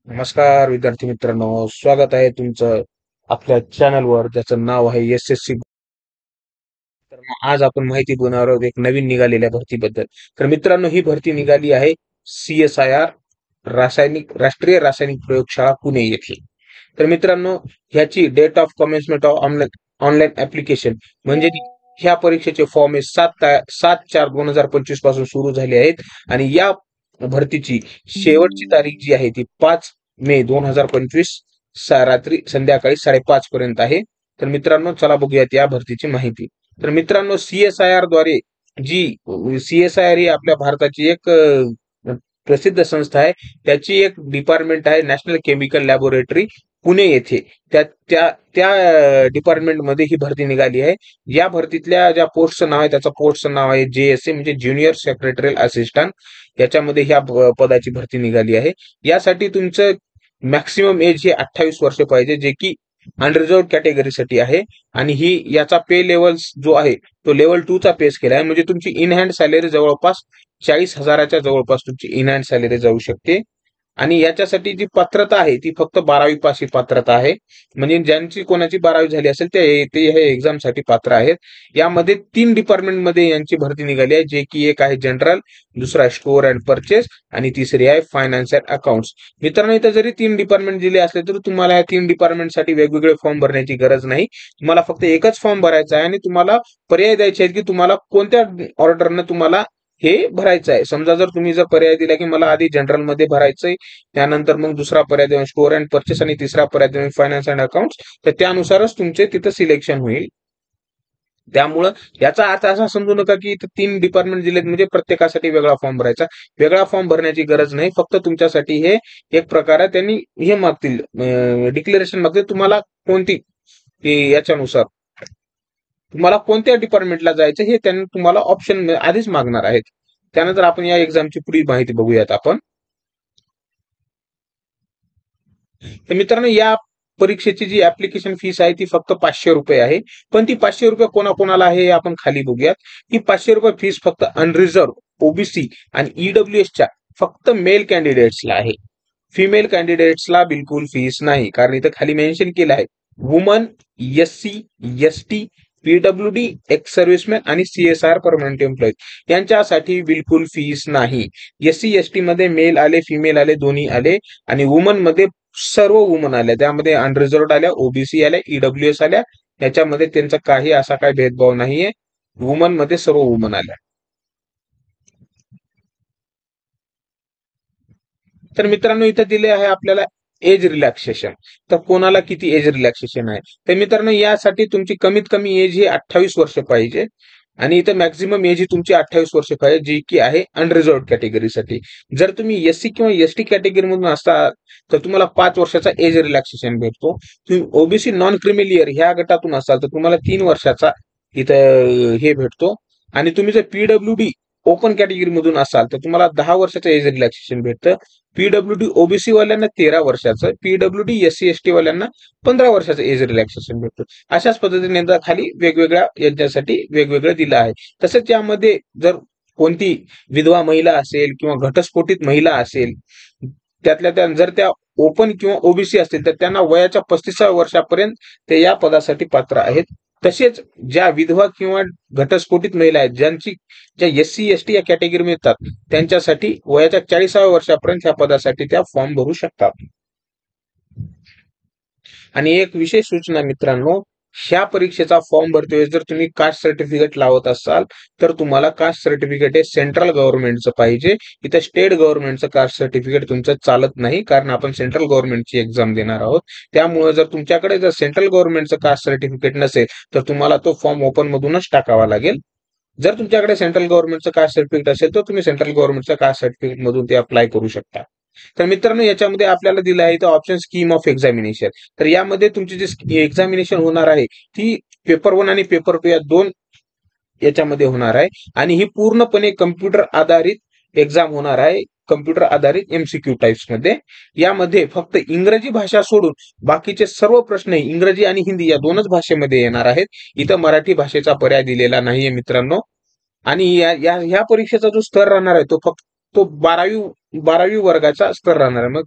नमस्कार विद्यार्थी मित्रांनो, स्वागत आहे तुमचं आपल्या चॅनलवर ज्याचं नाव आहे SSC. तर आज आपण माहिती घेणार आहोत एक नवीन निघालेल्या भरतीबद्दल. तर मित्रांनो, ही भरती निघाली आहे CSIR राष्ट्रीय रासायनिक प्रयोगशाळा पुणे येथे. तर मित्रांनो, ह्याची date of commencement of online application म्हणजे ह्या परीक्षेचे फॉर्म हे 7/4/2025 पासून सुरू झाले आहेत आणि या भरतीची शेवटची तारीख जी आहे ती 5 मे 2025 रात्री संध्याकाळी 5:30 पर्यंत आहे. तर मित्रांनो, चला बघूयात या भरतीची माहिती. तर मित्रांनो, CSIR द्वारे जी CSIR ही आपल्या भारताची एक प्रसिद्ध संस्था आहे. त्याची एक डिपार्टमेंट आहे नॅशनल केमिकल लॅबोरेटरी पुणे येथे. त्या त्या त्या डिपार्टमेंटमध्ये ही भरती निघाली आहे. या भरतीतल्या ज्या पोस्टचं नाव आहे त्याचं पोस्टचं नाव आहे JSA म्हणजे ज्युनियर सेक्रेटरियल असिस्टंट. याच्यामध्ये ह्या पदाची भरती निघाली आहे. यासाठी तुमचं मॅक्सिमम एज हे 28 वर्ष पाहिजे, जे की अनरिझर्व्ड कॅटेगरीसाठी आहे. आणि याचा पे लेवल जो आहे तो लेवल 2 चा पेस केला आहे. म्हणजे तुमची इन हँड सॅलरी जवळपास 40,000च्या जवळपास तुमची इन हँड सॅलरी जाऊ शकते. आणि याच्यासाठी जी पात्रता आहे ती फक्त 12वी पास ही पात्रता आहे. म्हणजे ज्यांची कोणाची 12वी झाली असेल ते हे एक्झामसाठी पात्र आहेत. यामध्ये 3 डिपार्टमेंटमध्ये यांची भरती निघाली आहे, जे की एक आहे जनरल, दुसरा आहे स्टोअर अँड परचेस आणि तिसरी आहे फायनान्स अँड अकाउंट्स. मित्रांनो, इथं जरी 3 डिपार्टमेंट दिले असले तरी तुम्हाला या 3 डिपार्टमेंटसाठी वेगवेगळे फॉर्म भरण्याची गरज नाही. तुम्हाला फक्त एकच फॉर्म भरायचा आहे आणि तुम्हाला पर्याय द्यायचे आहेत की तुम्हाला कोणत्या ऑर्डरनं तुम्हाला हे भरायचं आहे. समजा जर पर्याय दिला की मला आधी जनरल मध्ये भरायचंय, त्यानंतर मग दुसरा पर्याय देऊन स्टोअर अँड परचेस आणि तिसरा पर्याय देऊन फायनान्स अँड अकाउंट्स, तर त्यानुसारच तुमचे तिथं सिलेक्शन होईल. त्यामुळं याचा अर्थ असा समजू नका की इथं 3 डिपार्टमेंट दिलेत म्हणजे प्रत्येकासाठी वेगळा फॉर्म भरायचा. वेगळा फॉर्म भरण्याची गरज नाही. फक्त तुमच्यासाठी हे एक प्रकारे त्यांनी हे मागतील, डिक्लेरेशन मागतील तुम्हाला कोणती याच्यानुसार तुम्हाला कोणत्या डिपार्टमेंटला जायचं हे त्यांनी तुम्हाला ऑप्शन आधीच मागणार आहेत. त्यानंतर आपण या एक्झामची पुढील माहिती बघूयात आपण. तर मित्रांनो, या परीक्षेची जी ऍप्लिकेशन फीस आहे ती फक्त 500 रुपये आहे. पण ती 500 रुपये कोणाकोणाला आहे हे आपण खाली बघूयात. ही 500 रुपये फीस फक्त अनरिझर्व्ह OBC आणि EWSच्या फक्त मेल कॅन्डिडेट्सला आहे. फिमेल कॅन्डिडेट्सला बिलकुल फीस नाही, कारण इथं खाली मेन्शन केलं आहे woman, SC, ST, PWD, ex serviceman आणि CSR परमनंट एम्प्लॉईज यांच्यासाठी बिलकुल फीस नाही. SC ST मध्ये मेल आले, फिमेल आले, दोन्ही आले. आणि वुमन मध्ये सर्व वुमन आल्या, त्यामध्ये अनरिझर्व्ड आल्या, OBC आल्या, EWS आल्या. याच्यामध्ये त्यांचा काही असा काही भेदभाव नाहीये. वुमन मध्ये सर्व वुमन आल्या. तर मित्रांनो, इथं दिले आहे आपल्याला एज रिलॅक्सेशन. तर कोणाला किती एज रिलॅक्सेशन आहे? तर मित्रांनो, यासाठी तुमची कमीत कमी एज ही 28 वर्ष पाहिजे आणि इथं मॅक्झिमम एज ही तुमची 28 वर्ष पाहिजे, जी की आहे अनरिझर्व्ड कॅटेगरीसाठी. जर तुम्ही SC किंवा ST कॅटेगरी मधून असाल तर तुम्हाला 5 वर्षाचा एज रिलॅक्सेशन भेटतो. तुम्ही OBC नॉन क्रिमिलियर ह्या गटातून असाल तर तुम्हाला 3 वर्षाचा इथं हे भेटतो. आणि तुम्ही जर PWD ओपन कॅटेगरी मधून असाल तर तुम्हाला 10 वर्षाचं एज रिलॅक्सेशन भेटतं. PWD OBC वाल्यांना 13 वर्षाचं, PWD SC ST वाल्यांना 15 वर्षाचं एज रिलॅक्सेशन भेटतं. अशाच पद्धतीने खाली वेगवेगळ्या यांच्यासाठी वेगवेगळं दिलं आहे. तसंच यामध्ये जर कोणती विधवा महिला असेल किंवा घटस्फोटित महिला असेल, त्यातल्या त्या जर त्या ओपन किंवा OBC असतील तर त्यांना वयाच्या 35व्या वर्षापर्यंत ते या पदासाठी पात्र आहेत. तसेच ज्या विधवा किंवा घटस्फोटित महिला आहेत, ज्या SC ST या कॅटेगरी येतात, त्यांच्यासाठी वयाच्या 40व्या वर्षापर्यंत ह्या पदासाठी त्या फॉर्म भरू शकतात. आणि एक विशेष सूचना मित्रांनो, ह्या परीक्षेचा फॉर्म भरते जर तुम्ही कास्ट सर्टिफिकेट लावत असाल तर तुम्हाला कास्ट सर्टिफिकेट हे सेंट्रल गव्हर्नमेंटचं पाहिजे. इथं स्टेट गव्हर्नमेंटचं कास्ट सर्टिफिकेट तुमचं चालत नाही, कारण आपण सेंट्रल गव्हर्नमेंटची एक्झाम देणार आहोत. त्यामुळे जर तुमच्याकडे जर सेंट्रल गव्हर्नमेंटचं कास्ट सर्टिफिकेट नसेल तर तुम्हाला तो फॉर्म ओपन मधूनच टाकावा लागेल. जर तुमच्याकडे सेंट्रल गव्हर्नमेंटचं कास्ट सर्टिफिकेट असेल तर तुम्ही सेंट्रल गव्हर्नमेंटचं कास्ट सर्टिफिकेट मधून ते अप्लाय करू शकता. तर मित्रांनो, याच्यामध्ये आपल्याला दिलं आहे इथं ऑप्शन स्कीम ऑफ एक्झामिनेशन. तर यामध्ये तुमची जी एक्झामिनेशन होणार आहे ती पेपर 1 आणि पेपर 2 या 2 याच्यामध्ये होणार आहे. आणि ही पूर्णपणे कम्प्युटर आधारित एक्झाम होणार आहे, कम्प्युटर आधारित MCQ टाइप्स मध्ये. यामध्ये फक्त इंग्रजी भाषा सोडून बाकीचे सर्व प्रश्न इंग्रजी आणि हिंदी या 2च भाषेमध्ये येणार आहेत. इथं मराठी भाषेचा पर्याय दिलेला नाहीये मित्रांनो. आणि ह्या परीक्षेचा जो स्तर राहणार आहे तो फक्त 12वी वर्गाचा स्तर राहणार आहे. मग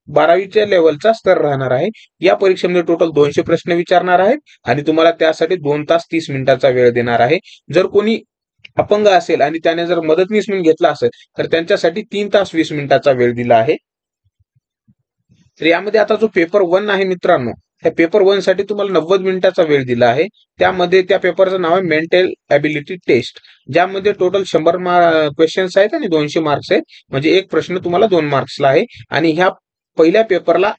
12वीच्या लेवलचा स्तर राहणार आहे. या परीक्षेमध्ये टोटल 200 प्रश्न विचारणार आहेत आणि तुम्हाला त्यासाठी 2 तास 30 मिनिटाचा वेळ देणार आहे. जर कोणी अपंग असेल आणि त्याने जर मदतनीस म्हणून घेतला असेल तर त्यांच्यासाठी 3 तास 20 मिनिटाचा वेळ दिला आहे. तर यामध्ये आता जो पेपर 1 आहे मित्रांनो, त्या पेपर 1 साठी तुम्हाला 90 मिनिटाचा वेळ दिला आहे. त्यामध्ये त्या पेपरचं नाव आहे मेंटल ॲबिलिटी टेस्ट, ज्यामध्ये टोटल 100 क्वेश्चन्स आहेत आणि 200 मार्क्स आहेत. म्हणजे एक प्रश्न तुम्हाला 2 मार्क्सला आहे आणि ह्या पहिल्या पेपरला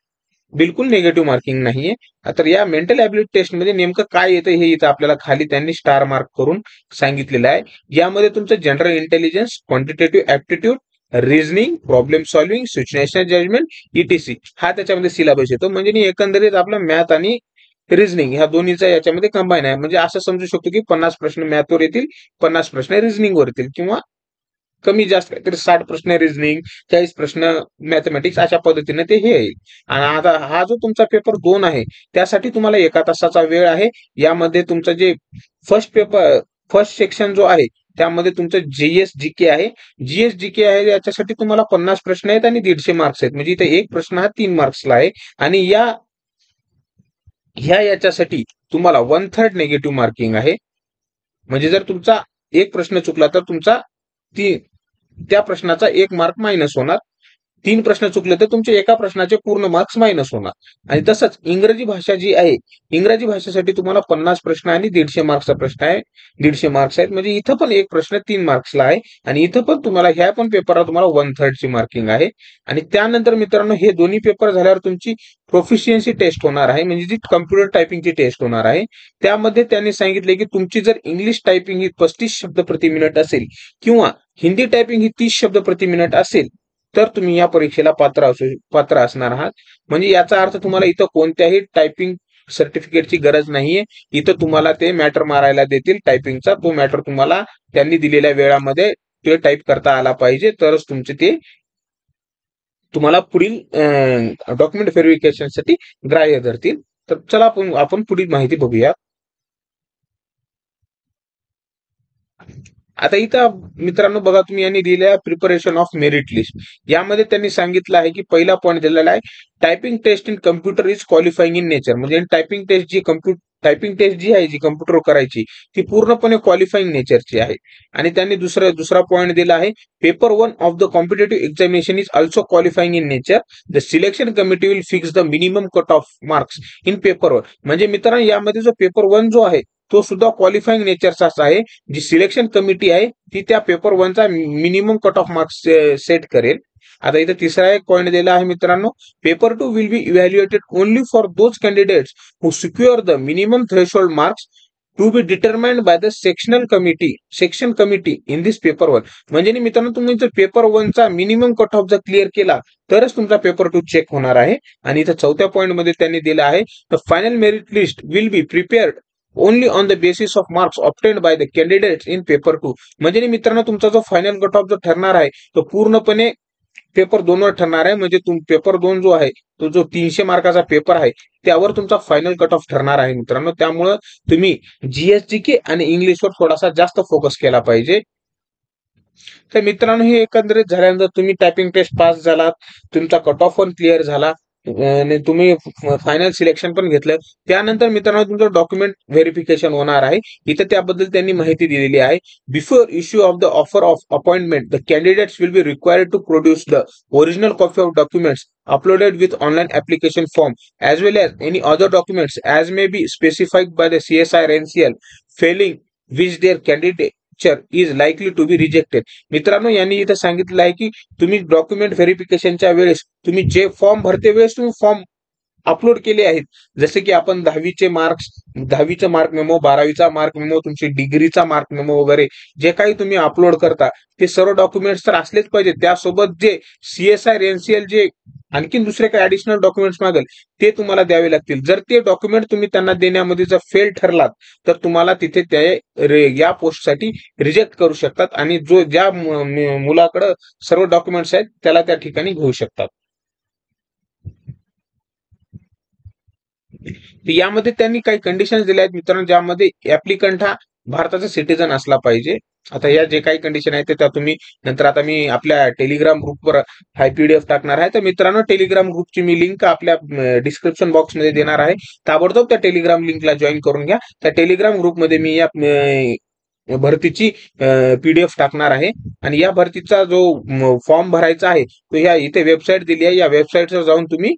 बिलकुल निगेटिव्ह मार्किंग नाहीये. तर या मेंटल ॲबिलिटी टेस्ट मध्ये नेमकं काय येतं हे इथं आपल्याला खाली त्यांनी स्टार मार्क करून सांगितलेलं आहे. यामध्ये तुमचं general intelligence, quantitative aptitude, reasoning, problem solving, situational judgment, etc हा त्याच्यामध्ये सिलेबस येतो. म्हणजे एकंदरीत आपला मॅथ आणि रिझनिंग ह्या दोन्हीचा याच्यामध्ये कंबाईन आहे. म्हणजे असं समजू शकतो की 50 प्रश्न मॅथवर येतील, 50 प्रश्न रिझनिंगवर येतील, किंवा कमी जास्त काहीतरी 60 प्रश्न रिझनिंग, 40 प्रश्न मॅथमॅटिक्स, अशा पद्धतीने ते हे येईल. आणि आता हा जो तुमचा पेपर 2 आहे त्यासाठी तुम्हाला 1 तासाचा वेळ आहे. यामध्ये तुमचं जे फर्स्ट सेक्शन जो आहे त्यामध्ये तुमचं जीएस जीके आहे. जीएस जीके आहे याच्यासाठी तुम्हाला 50 प्रश्न आहेत आणि 150 मार्क्स आहेत. म्हणजे इथे एक प्रश्न हा 3 मार्क्सला आहे. आणि ह्या याच्यासाठी तुम्हाला 1/3 निगेटिव्ह मार्किंग आहे. म्हणजे जर तुमचा एक प्रश्न चुकला तर तुमचा त्या प्रश्नाचा 1 मार्क मायनस होणार. 3 प्रश्न चुकले तर तुमचे एका प्रश्नाचे पूर्ण मार्क्स मायनस होणार. आणि तसंच इंग्रजी भाषा जी आहे, इंग्रजी भाषेसाठी तुम्हाला 50 प्रश्न आणि 150 मार्क्सचा प्रश्न आहे, 150 मार्क्स आहेत. म्हणजे इथं पण एक प्रश्न 3 मार्क्सला आहे आणि इथं पण तुम्हाला ह्या पण पेपरला तुम्हाला 1/3 ची मार्किंग आहे. आणि त्यानंतर मित्रांनो हे दोन्ही पेपर झाल्यावर तुमची प्रोफिशियन्सी टेस्ट होणार आहे, म्हणजे जी कम्प्युटर टायपिंगची टेस्ट होणार आहे. त्यामध्ये त्यांनी सांगितले की तुमची जर इंग्लिश टायपिंग ही 35 शब्द प्रति मिनिट असेल किंवा हिंदी टायपिंग ही 30 शब्द प्रति मिनिट असेल तर तुम्ही या परीक्षेला पात्र असणार आहात. म्हणजे याचा अर्थ तुम्हाला इथं कोणत्याही टायपिंग सर्टिफिकेटची गरज नाहीये. इथं तुम्हाला ते मॅटर मारायला देतील टायपिंगचा, तो मॅटर तुम्हाला त्यांनी दिलेल्या वेळामध्ये ते टाईप करता आला पाहिजे, तरच तुमचे ते तुम्हाला पुढील डॉक्युमेंट व्हेरिफिकेशनसाठी ग्राह्य धरतील. तर चला आपण पुढील माहिती बघूया. आता इथं मित्रांनो बघा, तुम्ही यांनी दिलेल्या प्रिपरेशन ऑफ मेरिट लिस्ट यामध्ये त्यांनी सांगितलं आहे की पहिला पॉईंट दिलेला आहे, typing test in computer is qualifying in nature. म्हणजे टायपिंग टेस्ट जी आहे जी कम्प्युटर करायची ती पूर्णपणे क्वालिफाईंग नेचरची आहे. आणि त्यांनी दुसरा पॉईंट दिला आहे, paper 1 of the competitive examination is also qualifying in nature. The selection committee will fix the minimum cut off marks in paper 1. म्हणजे मित्रांनो यामध्ये जो पेपर 1 जो आहे तो सुद्धा क्वालिफाईंग नेचरचाच आहे. जी सिलेक्शन कमिटी आहे ती त्या पेपर 1 चा minimum cut off marks set करेल. आता इथे तिसरा एक पॉईंट दिला आहे मित्रांनो, paper 2 will be evaluated only for those candidates who secure the minimum threshold marks to be determined by the section committee in this paper 1. म्हणजे मित्रांनो तुम्ही जर पेपर 1 चा मिनिमम कट ऑफ जर क्लिअर केला तरच तुमचा पेपर 2 चेक होणार आहे. आणि इथं चौथ्या पॉईंट मध्ये त्यांनी दिलं आहे, the final merit list will be prepared only on the basis of marks obtained by the candidates in paper 2. म्हणजे मित्रांनो तुमचा जो फायनल कट ऑफ जो ठरणार आहे तो पूर्णपणे पेपर 2 वर ठरणार आहे. म्हणजे पेपर 2 जो आहे तो जो 300 मार्काचा पेपर आहे त्यावर तुमचा फायनल कट ऑफ ठरणार आहे मित्रांनो. त्यामुळे तुम्ही जीएसजीके आणि इंग्लिशवर थोडासा जास्त फोकस केला पाहिजे. तर मित्रांनो हे एकंदरीत झाल्यानंतर तुम्ही टायपिंग टेस्ट पास झालात, तुमचा कट ऑफ पण क्लिअर झाला आणि तुम्ही फायनल सिलेक्शन पण घेतलं, त्यानंतर मित्रांनो तुमचं डॉक्युमेंट व्हेरिफिकेशन होणार आहे. इथे त्याबद्दल त्यांनी माहिती दिलेली आहे. Before issue of the offer of appointment the candidates will be required to produce the original copy of documents uploaded with online application form as well as any other documents as may be specified by the CSIR NCL, failing which their candidature is likely to be rejected. मित्रांनो यांनी इथे सांगितलं आहे की तुम्ही document व्हेरिफिकेशनच्या वेळेस तुम्ही जे फॉर्म भरते वेळेस तुम्ही फॉर्म अपलोड केले आहेत, जसे की आपण 10वीचे मार्क्स, 10वीचा मार्क मेमो, 12वीचा मार्क मेमो, तुमची डिग्रीचा मार्क मेमो वगैरे जे काही तुम्ही अपलोड करता ते सर्व डॉक्युमेंट्स तर असलेच पाहिजे. त्यासोबत जे CSIR NCL जे आणखीन दुसरे काही ऍडिशनल डॉक्युमेंट्स मागेल ते तुम्हाला द्यावे लागतील. जर ते डॉक्युमेंट तुम्ही त्यांना देण्यामध्ये जर फेल ठरलात तर तुम्हाला तिथे या पोस्टसाठी रिजेक्ट करू शकतात आणि ज्या मुलाकडे सर्व डॉक्युमेंट्स आहेत त्याला त्या ठिकाणी घेऊ शकतात. यामध्ये त्यांनी काही कंडिशन्स दिल्या आहेत मित्रांनो, ज्यामध्ये ऍप्लिकंट हा भारताचा सिटीजन असला पाहिजे. आता या जे काही कंडिशन आहे ते त्या तुम्ही नंतर आता मी आपल्या टेलिग्राम ग्रुपवर हाय PDF टाकणार आहे. तर मित्रांनो, टेलिग्राम ग्रुपची मी लिंक आपल्या डिस्क्रिप्शन बॉक्समध्ये देणार आहे. ताबडतोब त्या टेलिग्राम लिंकला जॉईन करून घ्या. त्या टेलिग्राम ग्रुपमध्ये मी या भरतीची PDF टाकणार आहे. आणि या भरतीचा जो फॉर्म भरायचा आहे तो ह्या इथे वेबसाईट दिली आहे, या वेबसाईटवर जाऊन तुम्ही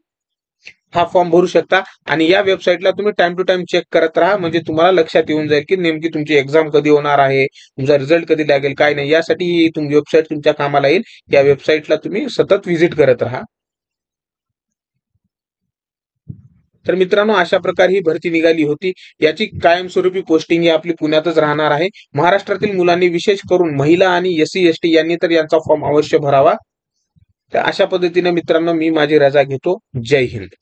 हा फॉर्म भरू शकता. आणि या वेबसाईटला तुम्ही टाइम टू टाइम चेक करत राहा, म्हणजे तुम्हाला लक्षात येऊन जाईल की नेमकी तुमची एक्झाम कधी होणार आहे, तुमचा रिझल्ट कधी लागेल, काय नाही. यासाठी ही वेबसाईट तुमच्या कामाला येईल. या वेबसाईटला तुम्ही सतत व्हिजिट करत राहा. तर मित्रांनो, अशा प्रकारे ही भरती निघाली होती. याची कायमस्वरूपी पोस्टिंग ही आपली पुण्यातच राहणार आहे. महाराष्ट्रातील मुलांनी, विशेष करून महिला आणि SC ST यांनी तर यांचा फॉर्म अवश्य भरावा. तर अशा पद्धतीने मित्रांनो, मी माझी रजा घेतो. जय हिंद.